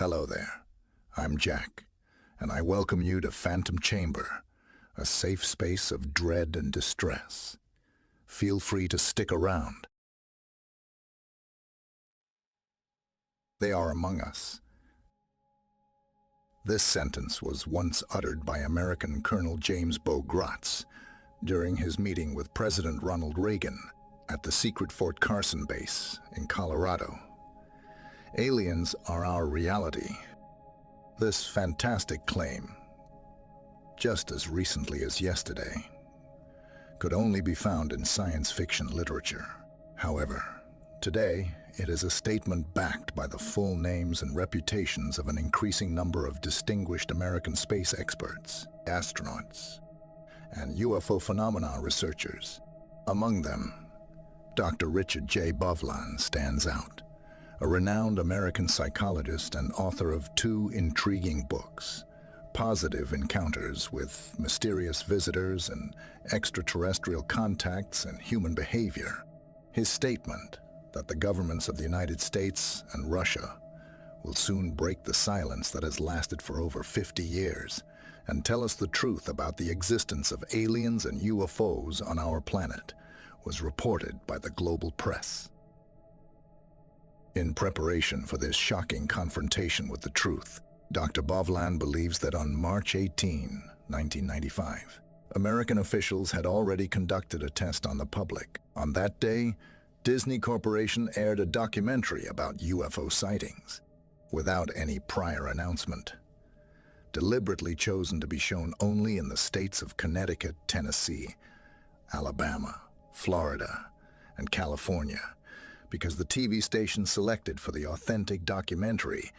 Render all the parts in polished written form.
Hello there, I'm Jack, and I welcome you to Phantom Chamber, a safe space of dread and distress. Feel free to stick around. They are among us. This sentence was once uttered by American Colonel James Bo Gratz during his meeting with President Ronald Reagan at the secret Fort Carson base in Colorado. Aliens are our reality. This fantastic claim, just as recently as yesterday, could only be found in science fiction literature. However, today it is a statement backed by the full names and reputations of an increasing number of distinguished American space experts, astronauts, and UFO phenomena researchers. Among them, Dr. Richard J. Bovlan stands out, a renowned American psychologist and author of two intriguing books, Positive Encounters with Mysterious Visitors and Extraterrestrial Contacts and Human Behavior. His statement that the governments of the United States and Russia will soon break the silence that has lasted for over 50 years and tell us the truth about the existence of aliens and UFOs on our planet was reported by the global press. In preparation for this shocking confrontation with the truth, Dr. Bovlan believes that on March 18, 1995, American officials had already conducted a test on the public. On that day, Disney Corporation aired a documentary about UFO sightings, without any prior announcement, deliberately chosen to be shown only in the states of Connecticut, Tennessee, Alabama, Florida, and California, because the TV station selected for the authentic documentary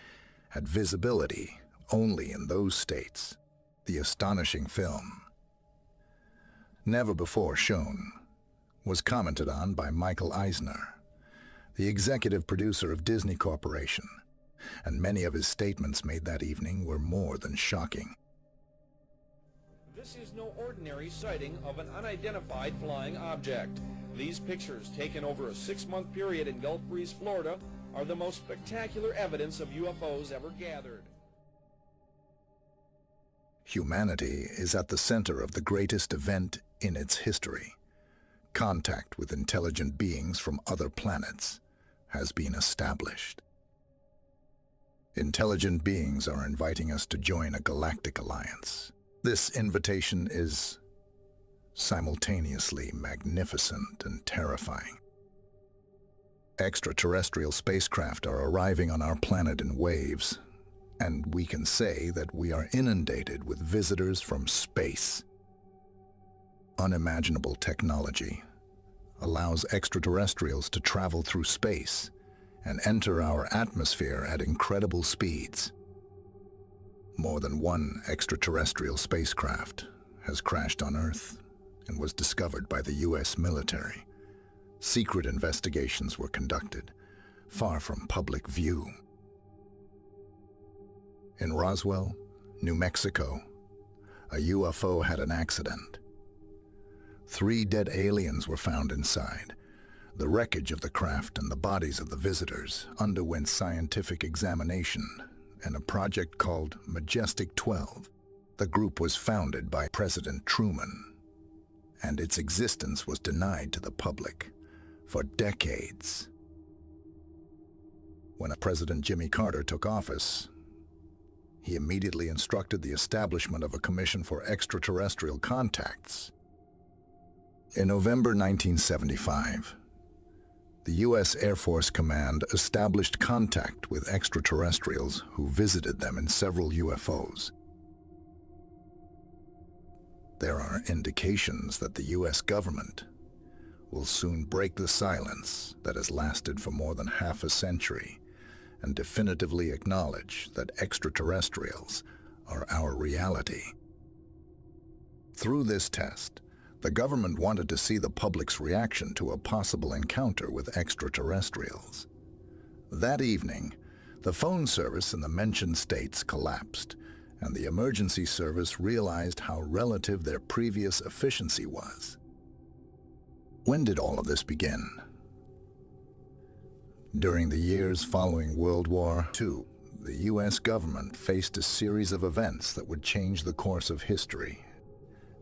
had visibility only in those states. The astonishing film, never before shown, was commented on by Michael Eisner, the executive producer of Disney Corporation, and many of his statements made that evening were more than shocking. This is no ordinary sighting of an unidentified flying object. These pictures, taken over a 6-month period in Gulf Breeze, Florida, are the most spectacular evidence of UFOs ever gathered. Humanity is at the center of the greatest event in its history. Contact with intelligent beings from other planets has been established. Intelligent beings are inviting us to join a galactic alliance. This invitation is simultaneously magnificent and terrifying. Extraterrestrial spacecraft are arriving on our planet in waves, and we can say that we are inundated with visitors from space. Unimaginable technology allows extraterrestrials to travel through space and enter our atmosphere at incredible speeds. More than one extraterrestrial spacecraft has crashed on Earth and was discovered by the U.S. military. Secret investigations were conducted, far from public view. In Roswell, New Mexico, a UFO had an accident. 3 dead aliens were found inside. The wreckage of the craft and the bodies of the visitors underwent scientific examination in a project called Majestic 12. The group was founded by President Truman, and its existence was denied to the public for decades. When President Jimmy Carter took office, he immediately instructed the establishment of a commission for extraterrestrial contacts. In November 1975, the U.S. Air Force Command established contact with extraterrestrials who visited them in several UFOs. There are indications that the U.S. government will soon break the silence that has lasted for more than half a century and definitively acknowledge that extraterrestrials are our reality. Through this test, the government wanted to see the public's reaction to a possible encounter with extraterrestrials. That evening, the phone service in the mentioned states collapsed, and the emergency service realized how relative their previous efficiency was. When did all of this begin? During the years following World War II, the U.S. government faced a series of events that would change the course of history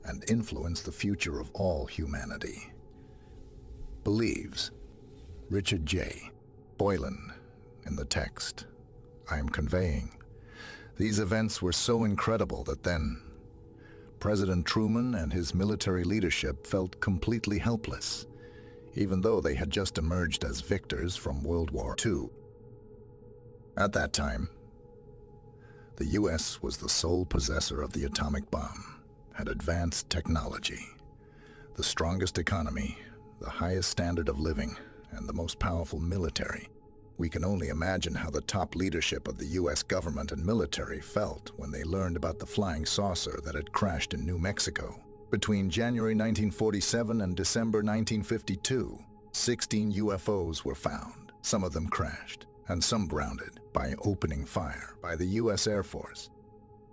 and influence the future of all humanity. Believes Richard J. Boylan in the text I am conveying. These events were so incredible that then President Truman and his military leadership felt completely helpless, even though they had just emerged as victors from World War II. At that time, the U.S. was the sole possessor of the atomic bomb, had advanced technology, the strongest economy, the highest standard of living, and the most powerful military. We can only imagine how the top leadership of the U.S. government and military felt when they learned about the flying saucer that had crashed in New Mexico. Between January 1947 and December 1952, 16 UFOs were found. Some of them crashed, and some grounded by opening fire by the U.S. Air Force.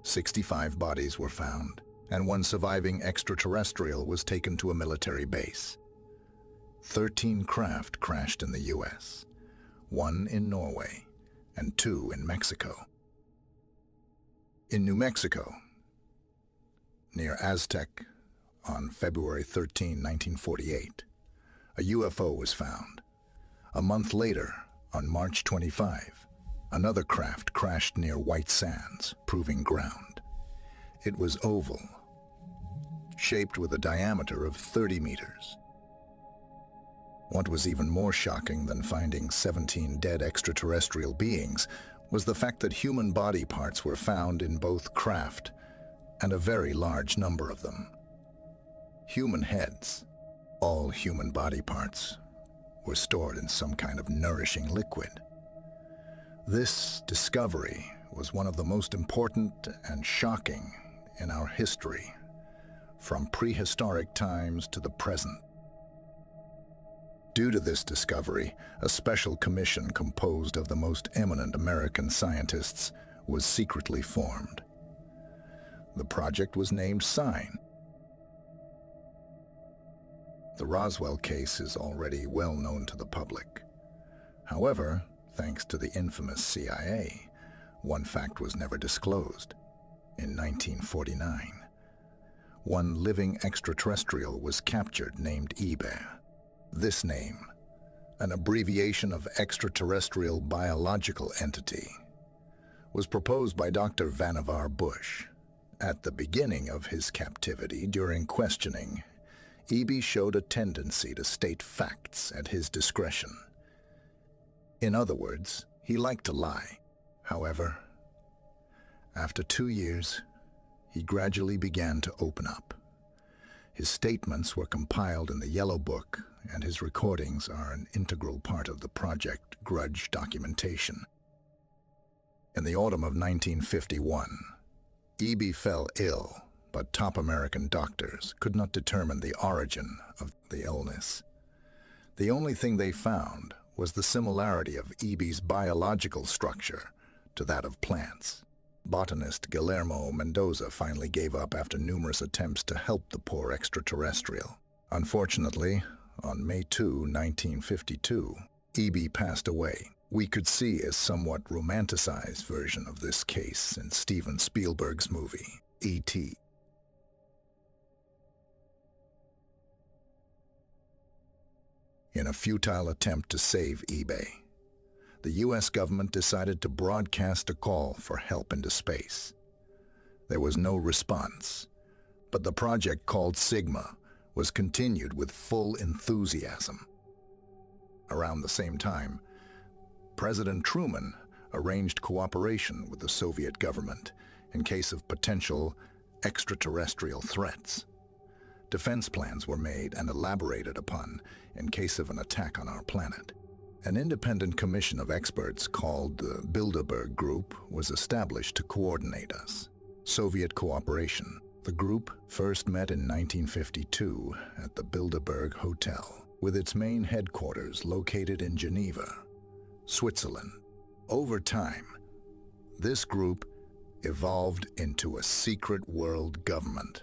65 bodies were found, and one surviving extraterrestrial was taken to a military base. 13 craft crashed in the U.S., 1 in Norway, and 2 in Mexico. In New Mexico, near Aztec, on February 13, 1948, a UFO was found. A month later, on March 25, another craft crashed near White Sands, proving ground. It was oval, shaped with a diameter of 30 meters. What was even more shocking than finding 17 dead extraterrestrial beings was the fact that human body parts were found in both craft, and a very large number of them. Human heads, all human body parts, were stored in some kind of nourishing liquid. This discovery was one of the most important and shocking in our history, from prehistoric times to the present. Due to this discovery, a special commission composed of the most eminent American scientists was secretly formed. The project was named SIGN. The Roswell case is already well known to the public. However, thanks to the infamous CIA, one fact was never disclosed. In 1949, one living extraterrestrial was captured named eBay. This name, an abbreviation of extraterrestrial biological entity, was proposed by Dr. Vannevar Bush. At the beginning of his captivity, during questioning, Eby showed a tendency to state facts at his discretion. In other words, he liked to lie. However, after 2 years, he gradually began to open up. His statements were compiled in the Yellow Book, and his recordings are an integral part of the Project Grudge documentation. In the autumn of 1951, Eby fell ill, but top American doctors could not determine the origin of the illness. The only thing they found was the similarity of Eby's biological structure to that of plants. Botanist Guillermo Mendoza finally gave up after numerous attempts to help the poor extraterrestrial. Unfortunately, on May 2, 1952, Eby passed away. We could see a somewhat romanticized version of this case in Steven Spielberg's movie, E.T. In a futile attempt to save eBay, the U.S. government decided to broadcast a call for help into space. There was no response, but the project called Sigma was continued with full enthusiasm. Around the same time, President Truman arranged cooperation with the Soviet government in case of potential extraterrestrial threats. Defense plans were made and elaborated upon in case of an attack on our planet. An independent commission of experts called the Bilderberg Group was established to coordinate us. Soviet cooperation. The group first met in 1952 at the Bilderberg Hotel, with its main headquarters located in Geneva, Switzerland. Over time, this group evolved into a secret world government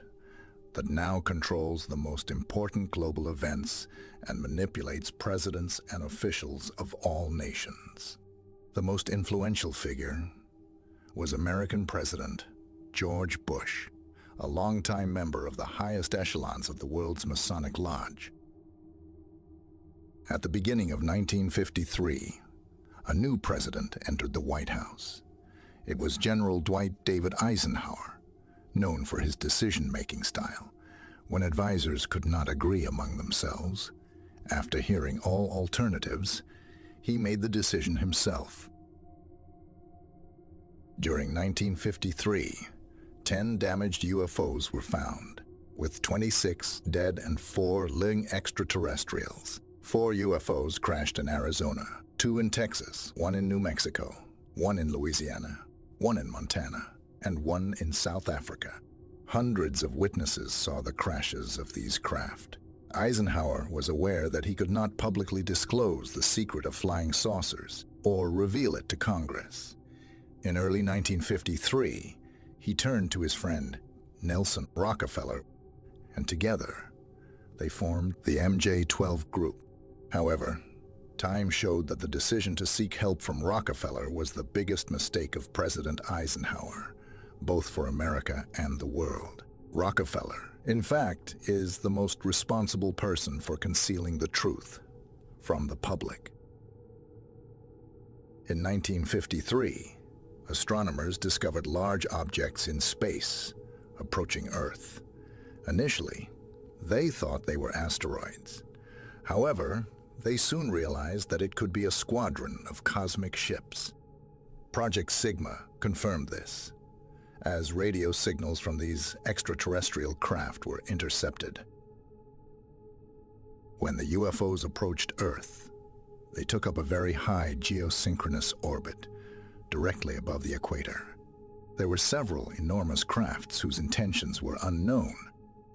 that now controls the most important global events and manipulates presidents and officials of all nations. The most influential figure was American President George Bush, a longtime member of the highest echelons of the world's Masonic Lodge. At the beginning of 1953, a new president entered the White House. It was General Dwight David Eisenhower, known for his decision-making style. When advisors could not agree among themselves, after hearing all alternatives, he made the decision himself. During 1953, 10 damaged UFOs were found, with 26 dead and 4 living extraterrestrials. 4 UFOs crashed in Arizona, 2 in Texas, 1 in New Mexico, 1 in Louisiana, 1 in Montana, and 1 in South Africa. Hundreds of witnesses saw the crashes of these craft. Eisenhower was aware that he could not publicly disclose the secret of flying saucers or reveal it to Congress. In early 1953, he turned to his friend Nelson Rockefeller, and together they formed the MJ-12 group. However, time showed that the decision to seek help from Rockefeller was the biggest mistake of President Eisenhower, both for America and the world. Rockefeller, in fact, is the most responsible person for concealing the truth from the public. In 1953, astronomers discovered large objects in space approaching Earth. Initially, they thought they were asteroids. However, they soon realized that it could be a squadron of cosmic ships. Project Sigma confirmed this, as radio signals from these extraterrestrial craft were intercepted. When the UFOs approached Earth, they took up a very high geosynchronous orbit, directly above the equator. There were several enormous crafts whose intentions were unknown.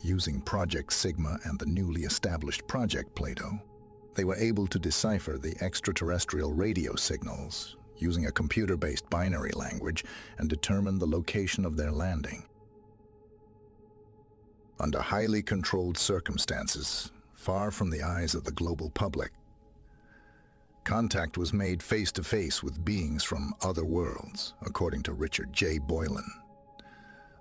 Using Project Sigma and the newly established Project Plato, they were able to decipher the extraterrestrial radio signals using a computer-based binary language and determine the location of their landing. Under highly controlled circumstances, far from the eyes of the global public, contact was made face-to-face with beings from other worlds, according to Richard J. Boylan.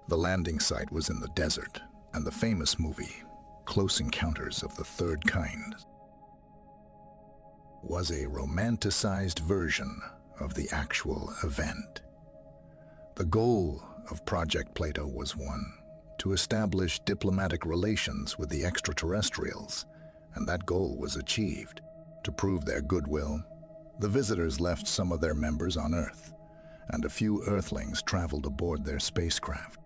The landing site was in the desert, and the famous movie, Close Encounters of the Third Kind, was a romanticized version of the actual event. The goal of Project Plato was one, to establish diplomatic relations with the extraterrestrials, and that goal was achieved. To prove their goodwill, the visitors left some of their members on Earth, and a few Earthlings traveled aboard their spacecraft.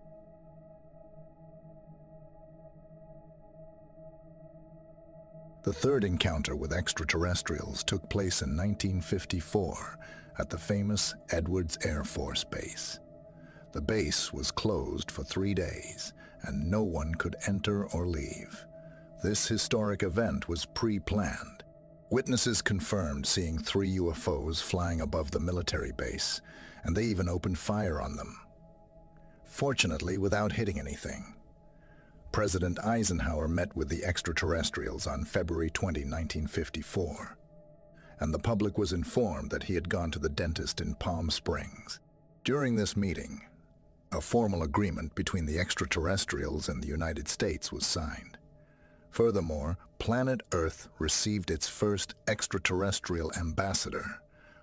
The third encounter with extraterrestrials took place in 1954 at the famous Edwards Air Force Base. The base was closed for 3 days, and no one could enter or leave. This historic event was pre-planned. Witnesses confirmed seeing 3 UFOs flying above the military base, and they even opened fire on them. Fortunately, without hitting anything. President Eisenhower met with the extraterrestrials on February 20, 1954, and the public was informed that he had gone to the dentist in Palm Springs. During this meeting, a formal agreement between the extraterrestrials and the United States was signed. Furthermore, planet Earth received its first extraterrestrial ambassador,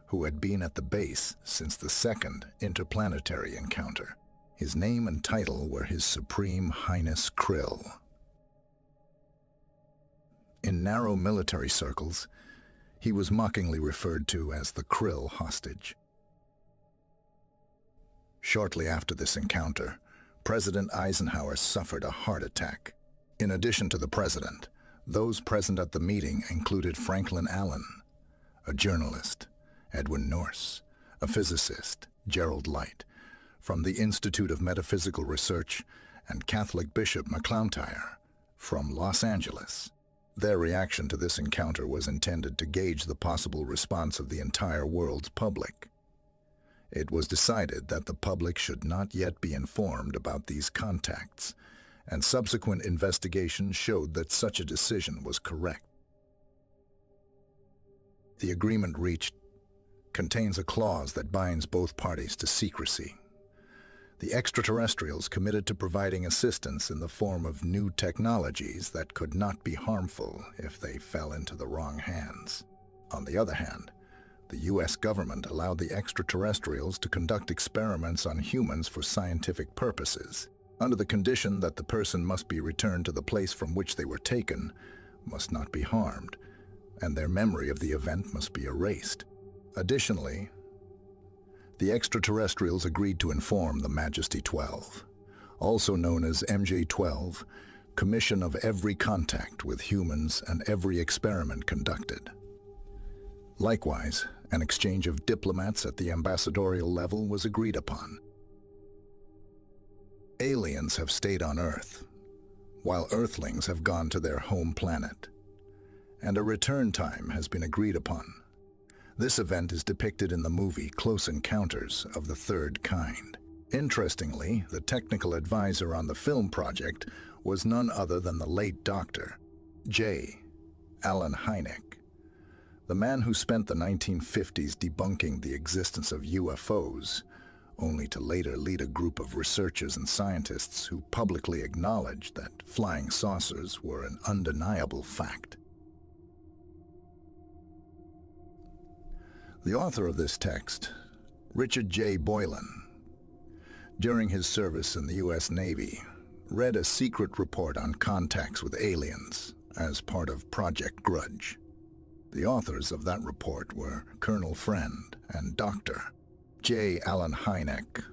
who had been at the base since the second interplanetary encounter. His name and title were His Supreme Highness Krill. In narrow military circles, he was mockingly referred to as the Krill hostage. Shortly after this encounter, President Eisenhower suffered a heart attack. In addition to the president, those present at the meeting included Franklin Allen, a journalist, Edwin Norse, a physicist, Gerald Light, from the Institute of Metaphysical Research, and Catholic Bishop McClellan from Los Angeles. Their reaction to this encounter was intended to gauge the possible response of the entire world's public. It was decided that the public should not yet be informed about these contacts, and subsequent investigation showed that such a decision was correct. The agreement reached contains a clause that binds both parties to secrecy, The extraterrestrials committed to providing assistance in the form of new technologies that could not be harmful if they fell into the wrong hands. On the other hand, the U.S. government allowed the extraterrestrials to conduct experiments on humans for scientific purposes, under the condition that the person must be returned to the place from which they were taken, must not be harmed, and their memory of the event must be erased. Additionally, the extraterrestrials agreed to inform the Majesty 12, also known as MJ-12, Commission of every contact with humans and every experiment conducted. Likewise, an exchange of diplomats at the ambassadorial level was agreed upon. Aliens have stayed on Earth, while Earthlings have gone to their home planet, and a return time has been agreed upon. This event is depicted in the movie Close Encounters of the Third Kind. Interestingly, the technical advisor on the film project was none other than the late Dr. J. Allen Hynek, the man who spent the 1950s debunking the existence of UFOs, only to later lead a group of researchers and scientists who publicly acknowledged that flying saucers were an undeniable fact. The author of this text, Richard J. Boylan, during his service in the U.S. Navy, read a secret report on contacts with aliens as part of Project Grudge. The authors of that report were Colonel Friend and Dr. J. Allen Hynek.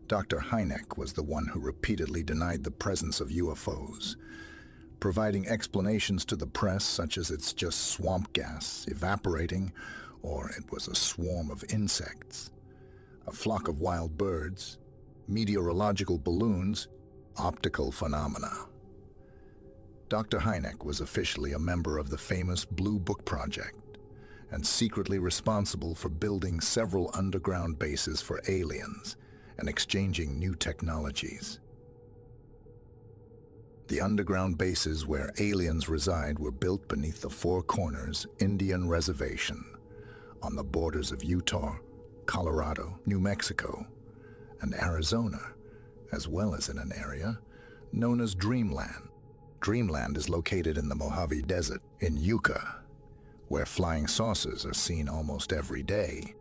Dr. Hynek was the one who repeatedly denied the presence of UFOs, providing explanations to the press such as it's just swamp gas evaporating, or it was a swarm of insects, a flock of wild birds, meteorological balloons, optical phenomena. Dr. Hynek was officially a member of the famous Blue Book Project and secretly responsible for building several underground bases for aliens and exchanging new technologies. The underground bases where aliens reside were built beneath the Four Corners Indian Reservation on the borders of Utah, Colorado, New Mexico, and Arizona, as well as in an area known as Dreamland. Dreamland is located in the Mojave Desert in Yucca, where flying saucers are seen almost every day.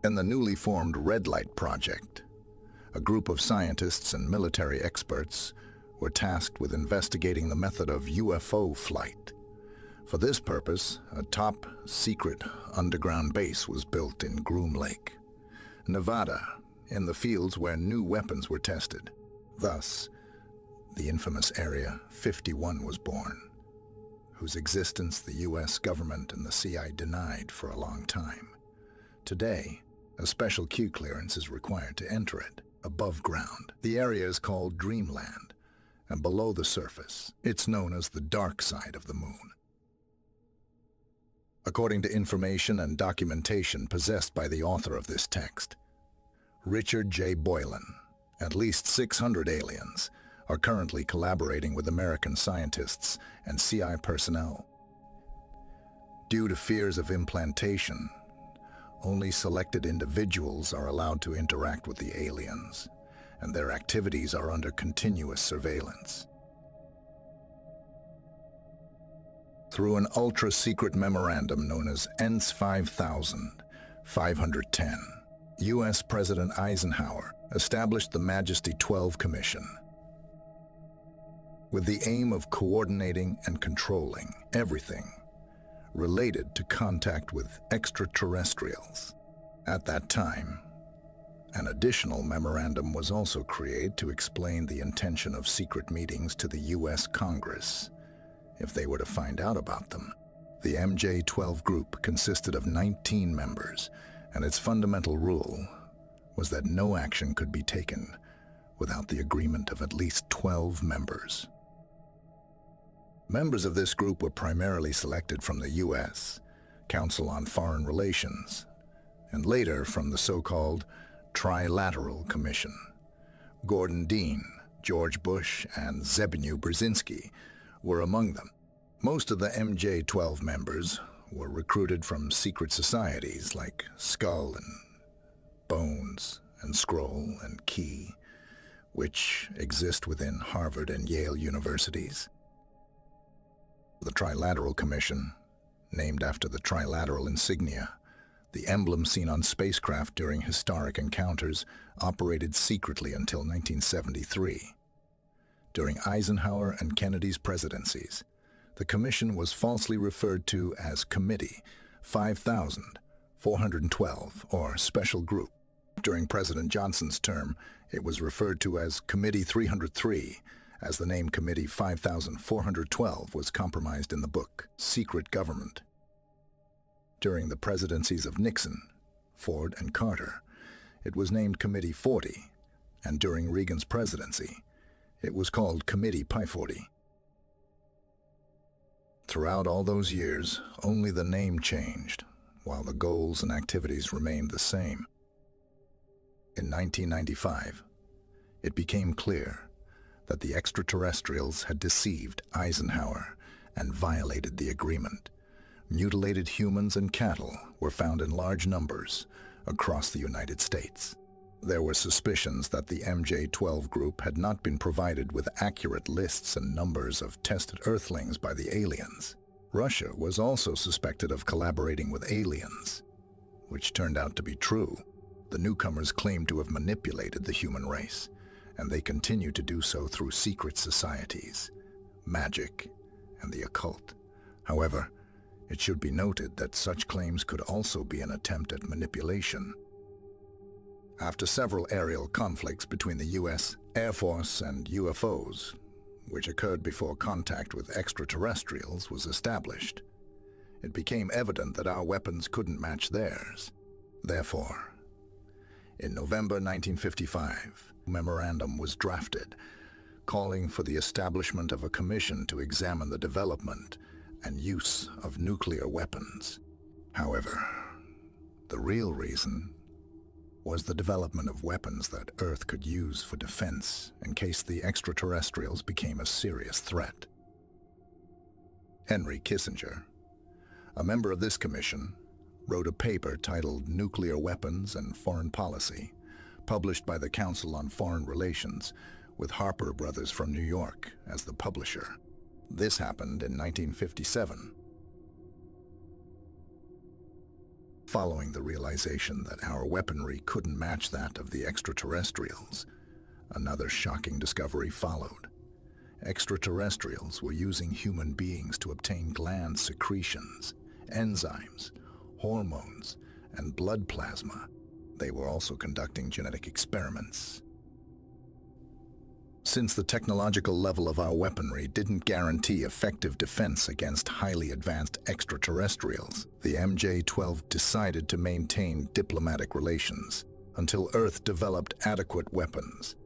In the newly formed Red Light Project, a group of scientists and military experts were tasked with investigating the method of UFO flight. For this purpose, a top-secret underground base was built in Groom Lake, Nevada, in the fields where new weapons were tested. Thus, the infamous Area 51 was born, whose existence the U.S. government and the CIA denied for a long time. Today, a special Q clearance is required to enter it, above ground. The area is called Dreamland, and below the surface, it's known as the dark side of the moon. According to information and documentation possessed by the author of this text, Richard J. Boylan, at least 600 aliens are currently collaborating with American scientists and CIA personnel. Due to fears of implantation, only selected individuals are allowed to interact with the aliens, and their activities are under continuous surveillance. Through an ultra-secret memorandum known as ENS 5510, U.S. President Eisenhower established the Majesty 12 Commission, with the aim of coordinating and controlling everything related to contact with extraterrestrials. At that time, an additional memorandum was also created to explain the intention of secret meetings to the U.S. Congress if they were to find out about them. The MJ-12 group consisted of 19 members, and its fundamental rule was that no action could be taken without the agreement of at least 12 members. Members of this group were primarily selected from the U.S. Council on Foreign Relations, and later from the so-called Trilateral Commission. Gordon Dean, George Bush, and Zbigniew Brzezinski were among them. Most of the MJ-12 members were recruited from secret societies like Skull and Bones and Scroll and Key, which exist within Harvard and Yale universities. The Trilateral Commission, named after the trilateral insignia, the emblem seen on spacecraft during historic encounters, operated secretly until 1973. During Eisenhower and Kennedy's presidencies, the commission was falsely referred to as Committee 5412 or Special Group. During President Johnson's term, it was referred to as Committee 303, as the name Committee 5412 was compromised in the book Secret Government. During the presidencies of Nixon, Ford, and Carter, it was named Committee 40, and during Reagan's presidency, it was called Committee Pi 40. Throughout all those years, only the name changed, while the goals and activities remained the same. In 1995, it became clear that the extraterrestrials had deceived Eisenhower and violated the agreement. Mutilated humans and cattle were found in large numbers across the United States. There were suspicions that the MJ-12 group had not been provided with accurate lists and numbers of tested Earthlings by the aliens. Russia was also suspected of collaborating with aliens, which turned out to be true. The newcomers claimed to have manipulated the human race, and they continue to do so through secret societies, magic, and the occult. However, it should be noted that such claims could also be an attempt at manipulation. After several aerial conflicts between the U.S. Air Force and UFOs, which occurred before contact with extraterrestrials was established, it became evident that our weapons couldn't match theirs. Therefore, in November 1955, a memorandum was drafted calling for the establishment of a commission to examine the development and use of nuclear weapons. However, the real reason was the development of weapons that Earth could use for defense in case the extraterrestrials became a serious threat. Henry Kissinger, a member of this commission, wrote a paper titled Nuclear Weapons and Foreign Policy, published by the Council on Foreign Relations, with Harper Brothers from New York as the publisher. This happened in 1957. Following the realization that our weaponry couldn't match that of the extraterrestrials, another shocking discovery followed. Extraterrestrials were using human beings to obtain gland secretions, enzymes, hormones, and blood plasma. They were also conducting genetic experiments. Since the technological level of our weaponry didn't guarantee effective defense against highly advanced extraterrestrials, the MJ-12 decided to maintain diplomatic relations until Earth developed adequate weapons.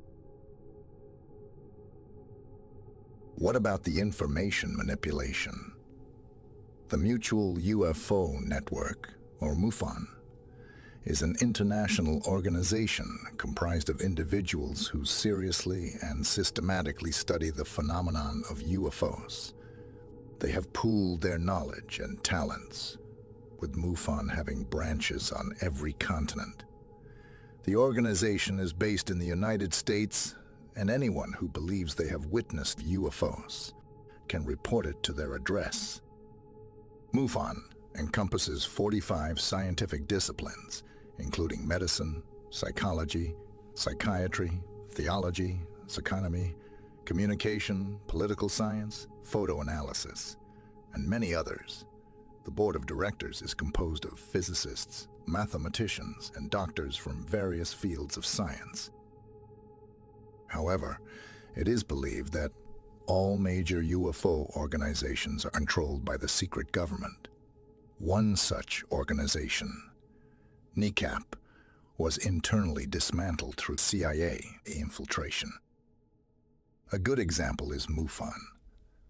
What about the information manipulation? The Mutual UFO Network, or MUFON, is an international organization comprised of individuals who seriously and systematically study the phenomenon of UFOs. They have pooled their knowledge and talents, with MUFON having branches on every continent. The organization is based in the United States, and anyone who believes they have witnessed UFOs can report it to their address. MUFON encompasses 45 scientific disciplines, including medicine, psychology, psychiatry, theology, psychonomy, communication, political science, photoanalysis, and many others. The board of directors is composed of physicists, mathematicians, and doctors from various fields of science. However, it is believed that all major UFO organizations are controlled by the secret government. One such organization, NICAP, was internally dismantled through CIA infiltration. A good example is MUFON.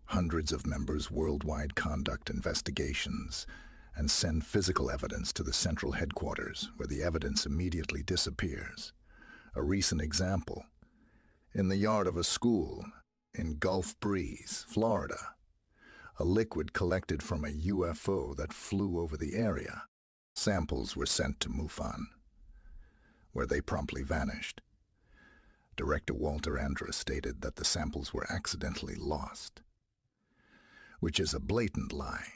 Hundreds of members worldwide conduct investigations and send physical evidence to the central headquarters, where the evidence immediately disappears. A recent example: in the yard of a school in Gulf Breeze, Florida, a liquid collected from a UFO that flew over the area. Samples were sent to MUFON, where they promptly vanished. Director Walter Andrus stated that the samples were accidentally lost, which is a blatant lie.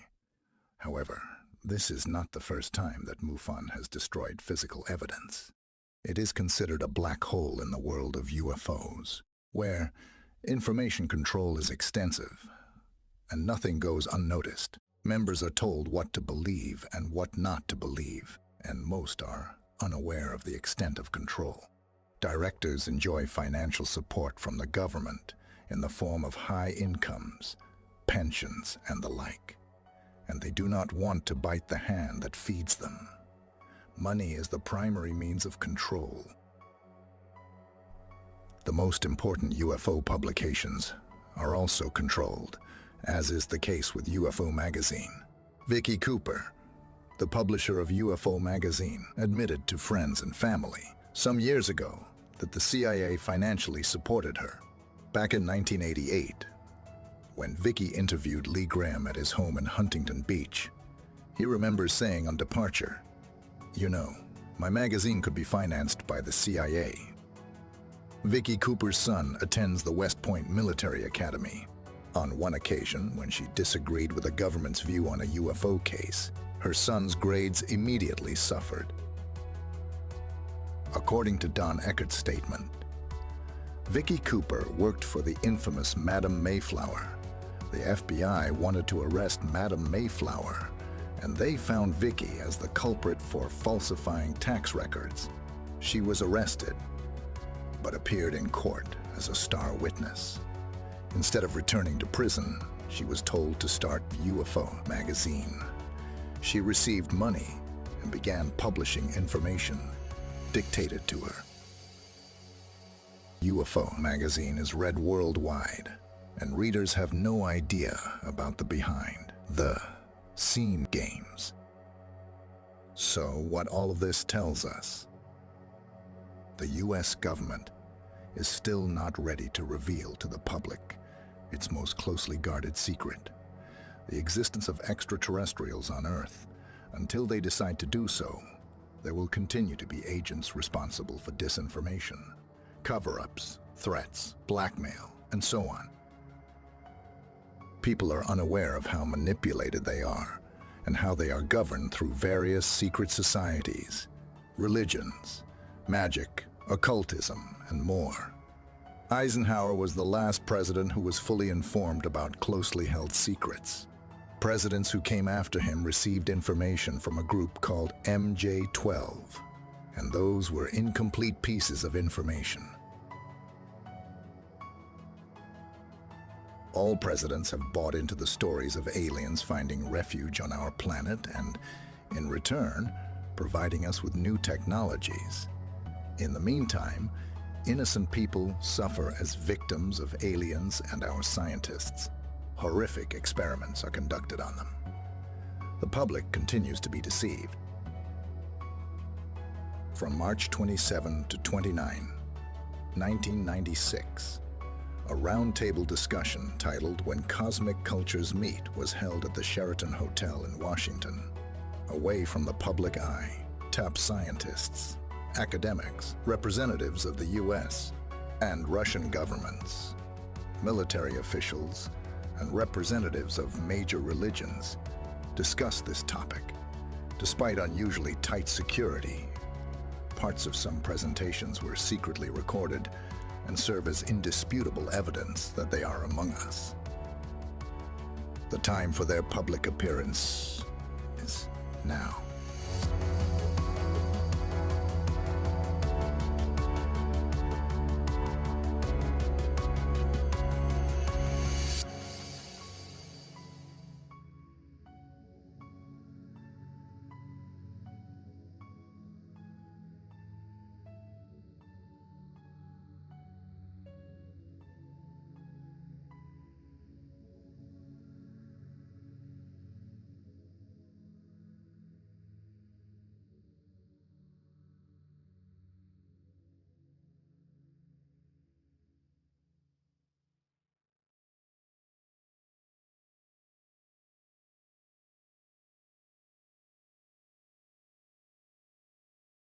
However, this is not the first time that MUFON has destroyed physical evidence. It is considered a black hole in the world of UFOs, where information control is extensive, and nothing goes unnoticed. Members are told what to believe and what not to believe, and most are unaware of the extent of control. Directors enjoy financial support from the government in the form of high incomes, pensions, and the like, and they do not want to bite the hand that feeds them. Money is the primary means of control. The most important UFO publications are also controlled, as is the case with UFO magazine. Vicky Cooper, the publisher of UFO magazine, admitted to friends and family some years ago that the CIA financially supported her. Back in 1988, when Vicky interviewed Lee Graham at his home in Huntington Beach, he remembers saying on departure, "You know, my magazine could be financed by the CIA." Vicky Cooper's son attends the West Point Military Academy. On one occasion, when she disagreed with the government's view on a UFO case, her son's grades immediately suffered. According to Don Eckert's statement, Vicky Cooper worked for the infamous Madam Mayflower. The FBI wanted to arrest Madam Mayflower, and they found Vicky as the culprit for falsifying tax records. She was arrested, but appeared in court as a star witness. Instead of returning to prison, she was told to start UFO magazine. She received money and began publishing information dictated to her. UFO magazine is read worldwide, and readers have no idea about the behind the scene games. So what all of this tells us? The US government is still not ready to reveal to the public its most closely guarded secret, the existence of extraterrestrials on Earth. Until they decide to do so, there will continue to be agents responsible for disinformation, cover-ups, threats, blackmail, and so on. People are unaware of how manipulated they are and how they are governed through various secret societies, religions, magic, occultism, and more. Eisenhower was the last president who was fully informed about closely held secrets. Presidents who came after him received information from a group called MJ-12, and those were incomplete pieces of information. All presidents have bought into the stories of aliens finding refuge on our planet and, in return, providing us with new technologies. In the meantime, innocent people suffer as victims of aliens and our scientists. Horrific experiments are conducted on them. The public continues to be deceived. From March 27 to 29, 1996, a roundtable discussion titled "When Cosmic Cultures Meet" was held at the Sheraton Hotel in Washington. Away from the public eye, top scientists, academics, representatives of the US and Russian governments, military officials, and representatives of major religions discussed this topic. Despite unusually tight security, parts of some presentations were secretly recorded and serve as indisputable evidence that they are among us. The time for their public appearance is now.